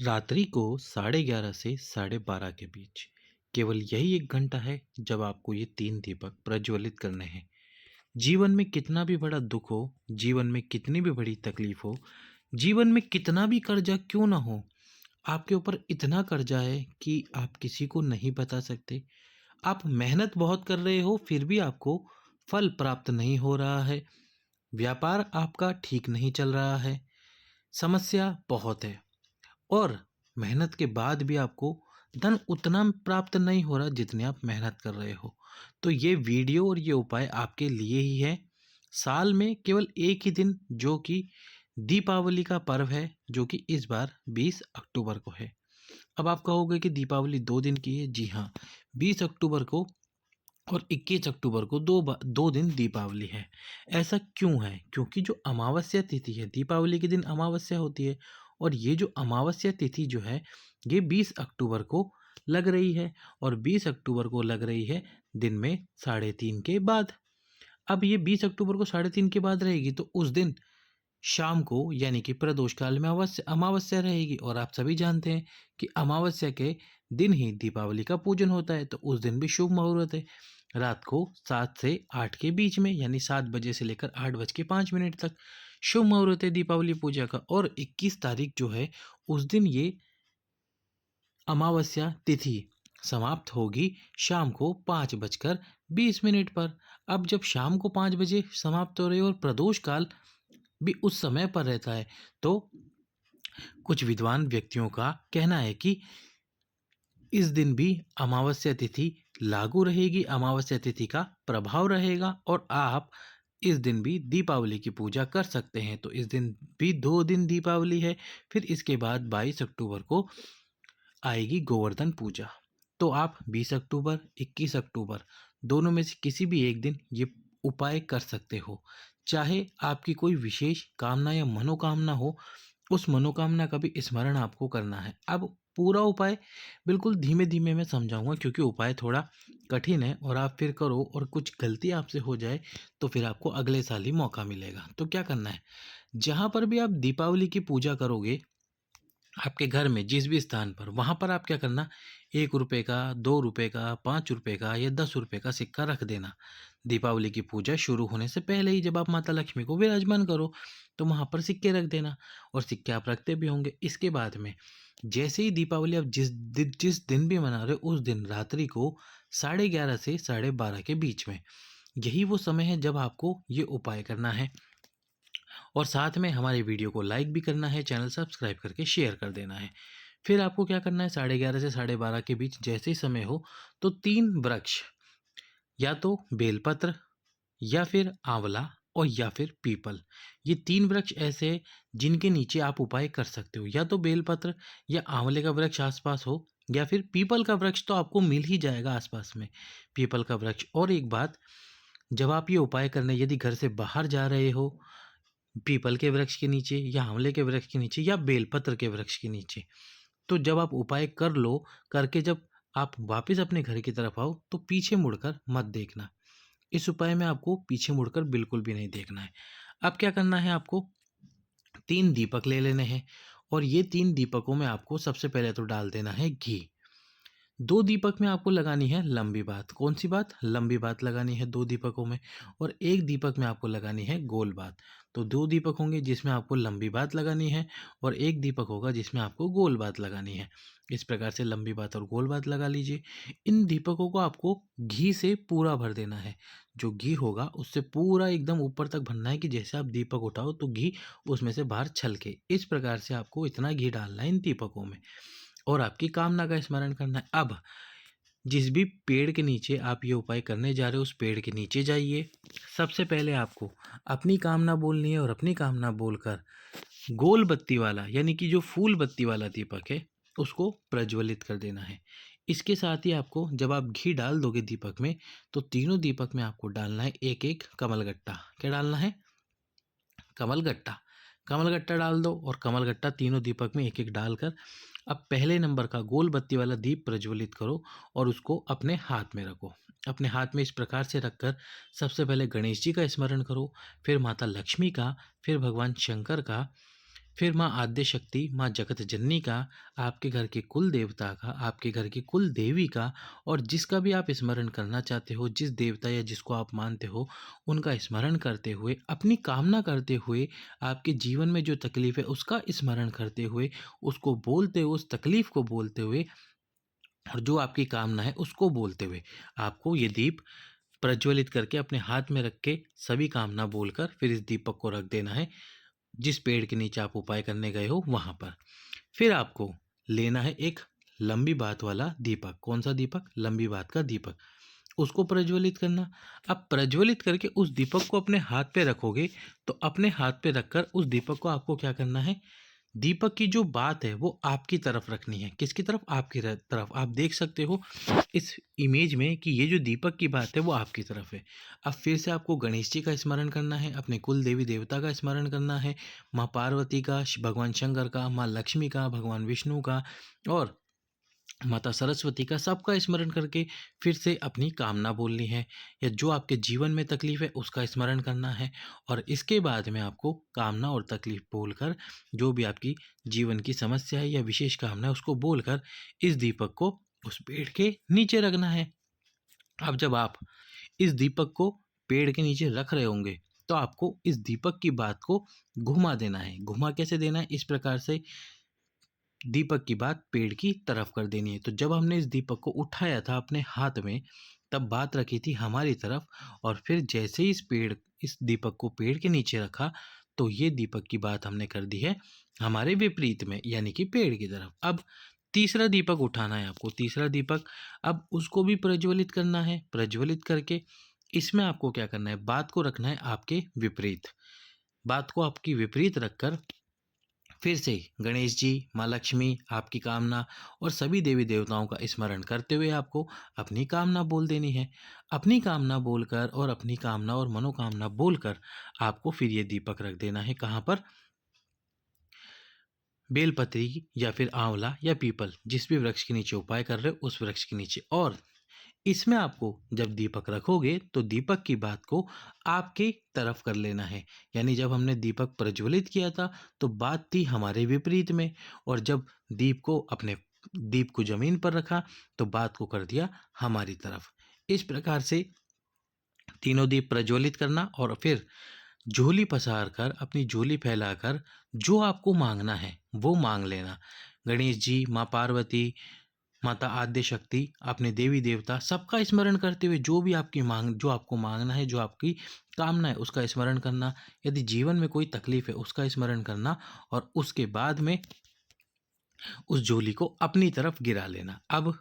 रात्रि को 11:30 से 12:30 के बीच केवल यही एक घंटा है जब आपको ये तीन दीपक प्रज्वलित करने हैं। जीवन में कितना भी बड़ा दुख हो, जीवन में कितनी भी बड़ी तकलीफ हो, जीवन में कितना भी कर्जा क्यों ना हो, आपके ऊपर इतना कर्जा है कि आप किसी को नहीं बता सकते। आप मेहनत बहुत कर रहे हो फिर भी आपको फल प्राप्त नहीं हो रहा है। व्यापार आपका ठीक नहीं चल रहा है। समस्या बहुत है और मेहनत के बाद भी आपको धन उतना प्राप्त नहीं हो रहा जितने आप मेहनत कर रहे हो। तो ये वीडियो और ये उपाय आपके लिए ही है। साल में केवल एक ही दिन जो कि दीपावली का पर्व है, जो कि इस बार 20 अक्टूबर को है। अब आप कहोगे कि दीपावली 2 दिन की है। जी हाँ, 20 अक्टूबर को और 21 अक्टूबर को 2 दिन दीपावली है। ऐसा क्यों है? क्योंकि जो अमावस्या तिथि है, दीपावली के दिन अमावस्या होती है और ये जो अमावस्या तिथि जो है, ये 20 अक्टूबर को लग रही है और 20 अक्टूबर को लग रही है दिन में 3:30 के बाद। अब ये 20 अक्टूबर को 3:30 के बाद रहेगी तो उस दिन शाम को यानी कि प्रदोष काल में अमावस्या रहेगी और आप सभी जानते हैं कि अमावस्या के दिन ही दीपावली का पूजन होता है। तो उस दिन भी शुभ मुहूर्त है। रात को 7 से 8 के बीच में यानी 7 बजे से लेकर 8:05 तक शुभ मुहूर्त है दीपावली पूजा का। और 21 तारीख जो है उस दिन ये अमावस्या तिथि समाप्त होगी शाम को 5:20 पर। अब जब शाम को 5 बजे समाप्त हो रही है और प्रदोष काल भी उस समय पर रहता है, तो कुछ विद्वान व्यक्तियों का कहना है कि इस दिन भी अमावस्या तिथि लागू रहेगी, अमावस्या तिथि का प्रभाव रहेगा और आप इस दिन भी दीपावली की पूजा कर सकते हैं। तो इस दिन भी 2 दिन दीपावली है। फिर इसके बाद 22 अक्टूबर को आएगी गोवर्धन पूजा। तो आप 20 अक्टूबर, 21 अक्टूबर दोनों में से किसी भी एक दिन ये उपाय कर सकते हो। चाहे आपकी कोई विशेष कामना या मनोकामना हो, उस मनोकामना का भी स्मरण आपको करना है। अब पूरा उपाय बिल्कुल धीमे-धीमे मैं समझाऊँगा क्योंकि उपाय थोड़ा कठिन है और आप फिर करो और कुछ गलती आपसे हो जाए, तो फिर आपको अगले साल ही मौका मिलेगा। तो क्या करना है, जहाँ पर भी आप दीपावली की पूजा करोगे आपके घर में जिस भी स्थान पर, वहाँ पर आप क्या करना, ₹1 का, ₹2 का, ₹5 का या ₹10 का सिक्का रख देना। दीपावली की पूजा शुरू होने से पहले ही जब आप माता लक्ष्मी को विराजमान करो, तो वहाँ पर सिक्के रख देना और सिक्के आप रखते भी होंगे। इसके बाद में जैसे ही दीपावली आप जिस दिन भी मना रहे हो, उस दिन रात्रि को 11:30 से 12:30 के बीच में, यही वो समय है जब आपको ये उपाय करना है। और साथ में हमारे वीडियो को लाइक भी करना है, चैनल सब्सक्राइब करके शेयर कर देना है। फिर आपको क्या करना है, 11:30 से 12:30 के बीच जैसे ही समय हो, तो 3 वृक्ष, या तो बेलपत्र या फिर आंवला और या फिर पीपल, ये 3 वृक्ष ऐसे हैं जिनके नीचे आप उपाय कर सकते हो। या तो बेलपत्र या आंवले का वृक्ष आसपास हो या फिर पीपल का वृक्ष तो आपको मिल ही जाएगा आसपास में, पीपल का वृक्ष। और एक बात, जब आप ये उपाय करने यदि घर से बाहर जा रहे हो, पीपल के वृक्ष के नीचे या आंवले के वृक्ष के नीचे या बेलपत्र के वृक्ष के नीचे, तो जब आप उपाय कर लो, करके जब आप वापस अपने घर की तरफ आओ तो पीछे मुड़कर मत देखना। इस उपाय में आपको पीछे मुड़कर बिल्कुल भी नहीं देखना है। अब क्या करना है, आपको 3 दीपक ले लेने हैं और ये 3 दीपकों में आपको सबसे पहले तो डाल देना है घी। 2 दीपक में आपको लगानी है लंबी बात। कौन सी बात? लंबी बात लगानी है 2 दीपकों में। और 1 दीपक में आपको लगानी है गोल बात। तो 2 दीपक होंगे जिसमें आपको लंबी बात लगानी है और 1 दीपक होगा जिसमें आपको गोल बात लगानी है। इस प्रकार से लंबी बात और गोल बात लगा लीजिए। इन दीपकों को आपको घी से पूरा भर देना है। जो घी होगा उससे पूरा एकदम ऊपर तक भरना है कि जैसे आप दीपक उठाओ तो घी उसमें से बाहर छलके। इस प्रकार से आपको इतना घी डालना है इन दीपकों में और आपकी कामना का स्मरण करना है। अब जिस भी पेड़ के नीचे आप ये उपाय करने जा रहे हो, उस पेड़ के नीचे जाइए। सबसे पहले आपको अपनी कामना बोलनी है और अपनी कामना बोलकर गोल बत्ती वाला यानी कि जो फूल बत्ती वाला दीपक है उसको प्रज्वलित कर देना है। इसके साथ ही आपको जब आप घी डाल दोगे दीपक में, तो तीनों दीपक में आपको डालना है एक एक कमलगट्टा। क्या डालना है? कमलगट्टा। कमलगट्टा डाल दो और कमलगट्टा तीनों दीपक में एक एक डालकर अब पहले नंबर का गोल बत्ती वाला दीप प्रज्वलित करो और उसको अपने हाथ में रखो। अपने हाथ में इस प्रकार से रखकर सबसे पहले गणेश जी का स्मरण करो, फिर माता लक्ष्मी का, फिर भगवान शंकर का, फिर माँ आद्य शक्ति, माँ जगत जननी का, आपके घर के कुल देवता का, आपके घर की कुल देवी का और जिसका भी आप स्मरण करना चाहते हो, जिस देवता या जिसको आप मानते हो, उनका स्मरण करते हुए, अपनी कामना करते हुए, आपके जीवन में जो तकलीफ है उसका स्मरण करते हुए, उसको बोलते हुए, उस तकलीफ को बोलते हुए और जो आपकी कामना है उसको बोलते हुए, आपको ये दीप प्रज्वलित करके अपने हाथ में रख के सभी कामना बोलकर फिर इस दीपक को रख देना है जिस पेड़ के नीचे आप उपाय करने गए हो वहाँ पर। फिर आपको लेना है एक लंबी बात वाला दीपक। कौन सा दीपक? लंबी बात का दीपक। उसको प्रज्वलित करना। अब प्रज्वलित करके उस दीपक को अपने हाथ पे रखोगे तो अपने हाथ पे रखकर उस दीपक को आपको क्या करना है, दीपक की जो बात है वो आपकी तरफ रखनी है। किसकी तरफ? आपकी तरफ। आप देख सकते हो इस इमेज में कि ये जो दीपक की बात है वो आपकी तरफ है। अब फिर से आपको गणेश जी का स्मरण करना है, अपने कुल देवी देवता का स्मरण करना है, माँ पार्वती का, भगवान शंकर का, माँ लक्ष्मी का, भगवान विष्णु का और माता सरस्वती का, सबका स्मरण करके फिर से अपनी कामना बोलनी है या जो आपके जीवन में तकलीफ है उसका स्मरण करना है। और इसके बाद में आपको कामना और तकलीफ बोलकर जो भी आपकी जीवन की समस्या है या विशेष कामना है उसको बोलकर इस दीपक को उस पेड़ के नीचे रखना है। अब जब आप इस दीपक को पेड़ के नीचे रख रहे होंगे तो आपको इस दीपक की बात को घुमा देना है। घुमा कैसे देना है? इस प्रकार से दीपक की बात पेड़ की तरफ कर देनी है। तो जब हमने इस दीपक को उठाया था अपने हाथ में तब बात रखी थी हमारी तरफ और फिर जैसे ही इस दीपक को पेड़ के नीचे रखा तो ये दीपक की बात हमने कर दी है हमारे विपरीत में यानी कि पेड़ की तरफ। अब तीसरा दीपक उठाना है आपको। तीसरा दीपक अब उसको भी प्रज्वलित करना है। प्रज्वलित करके इसमें आपको क्या करना है, बात को रखना है आपके विपरीत। बात को आपकी विपरीत रखकर फिर से गणेश जी, माँ लक्ष्मी, आपकी कामना और सभी देवी देवताओं का स्मरण करते हुए आपको अपनी कामना बोल देनी है। अपनी कामना बोलकर और अपनी कामना और मनोकामना बोलकर आपको फिर ये दीपक रख देना है। कहाँ पर? बेलपत्री या फिर आंवला या पीपल, जिस भी वृक्ष के नीचे उपाय कर रहे हो उस वृक्ष के नीचे। और इसमें आपको जब दीपक रखोगे तो दीपक की बात को आपकी तरफ कर लेना है। यानी जब हमने दीपक प्रज्वलित किया था तो बात थी हमारे विपरीत में और जब दीप को जमीन पर रखा तो बात को कर दिया हमारी तरफ। इस प्रकार से तीनों दीप प्रज्वलित करना और फिर झोली पसार कर, अपनी झोली फैलाकर जो आपको मांगना है वो मांग लेना। गणेश जी, माँ पार्वती, माता आद्य शक्ति, अपने देवी देवता सबका स्मरण करते हुए जो आपको मांगना है, जो आपकी कामना है उसका स्मरण करना। यदि जीवन में कोई तकलीफ है उसका स्मरण करना और उसके बाद में उस झोली को अपनी तरफ गिरा लेना। अब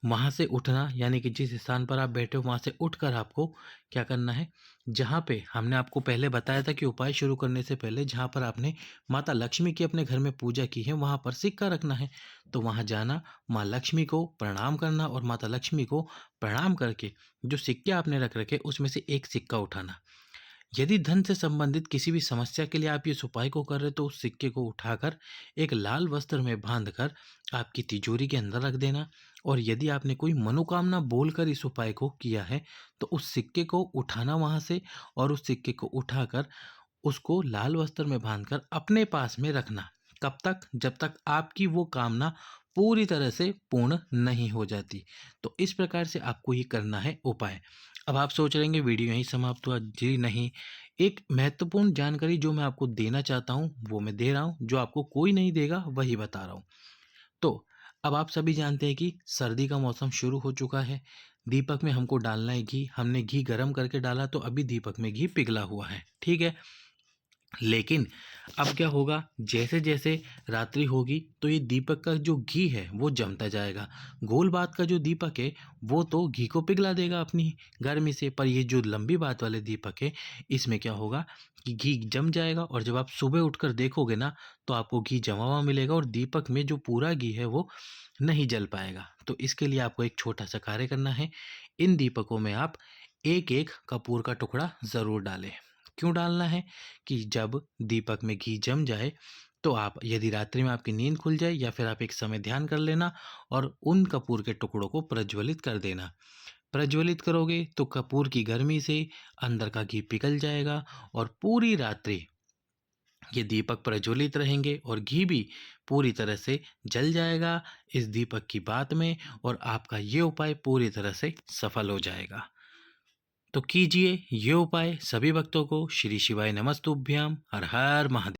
वहाँ से उठना यानी कि जिस स्थान पर आप बैठे हो वहाँ से उठकर आपको क्या करना है, जहाँ पे हमने आपको पहले बताया था कि उपाय शुरू करने से पहले जहाँ पर आपने माता लक्ष्मी की अपने घर में पूजा की है वहाँ पर सिक्का रखना है। तो वहाँ जाना, माँ लक्ष्मी को प्रणाम करना और माता लक्ष्मी को प्रणाम करके जो सिक्के आपने रख रखे उसमें से एक सिक्का उठाना। यदि धन से संबंधित किसी भी समस्या के लिए आप इस उपाय को कर रहे तो उस सिक्के को उठाकर एक लाल वस्त्र में बांधकर आपकी तिजोरी के अंदर रख देना। और यदि आपने कोई मनोकामना बोलकर इस उपाय को किया है तो उस सिक्के को उठाना वहां से और उस सिक्के को उठाकर उसको लाल वस्त्र में बांधकर अपने पास में रखना। कब तक? जब तक आपकी वो कामना पूरी तरह से पूर्ण नहीं हो जाती। तो इस प्रकार से आपको ये करना है उपाय। अब आप सोच रहे होंगे वीडियो यहीं समाप्त हुआ। जी नहीं, एक महत्वपूर्ण जानकारी जो मैं आपको देना चाहता हूँ वो मैं दे रहा हूँ, जो आपको कोई नहीं देगा वही बता रहा हूँ। तो अब आप सभी जानते हैं कि सर्दी का मौसम शुरू हो चुका है। दीपक में हमको डालना है घी। हमने घी गर्म करके डाला तो अभी दीपक में घी पिघला हुआ है, ठीक है। लेकिन अब क्या होगा, जैसे जैसे रात्रि होगी तो ये दीपक का जो घी है वो जमता जाएगा। गोल बात का जो दीपक है वो तो घी को पिघला देगा अपनी गर्मी से, पर ये जो लंबी बात वाले दीपक है इसमें क्या होगा कि घी जम जाएगा और जब आप सुबह उठकर देखोगे ना तो आपको घी जमा हुआ मिलेगा और दीपक में जो पूरा घी है वो नहीं जल पाएगा। तो इसके लिए आपको एक छोटा सा कार्य करना है। इन दीपकों में आप एक एक कपूर का टुकड़ा ज़रूर डालें। क्यों डालना है? कि जब दीपक में घी जम जाए तो आप, यदि रात्रि में आपकी नींद खुल जाए या फिर आप एक समय ध्यान कर लेना और उन कपूर के टुकड़ों को प्रज्वलित कर देना। प्रज्वलित करोगे तो कपूर की गर्मी से अंदर का घी पिघल जाएगा और पूरी रात्रि ये दीपक प्रज्वलित रहेंगे और घी भी पूरी तरह से जल जाएगा इस दीपक की बात में, और आपका ये उपाय पूरी तरह से सफल हो जाएगा। तो कीजिए ये उपाय सभी भक्तों को। श्री शिवाय नमस्तुभ्याम। हर हर महादेव।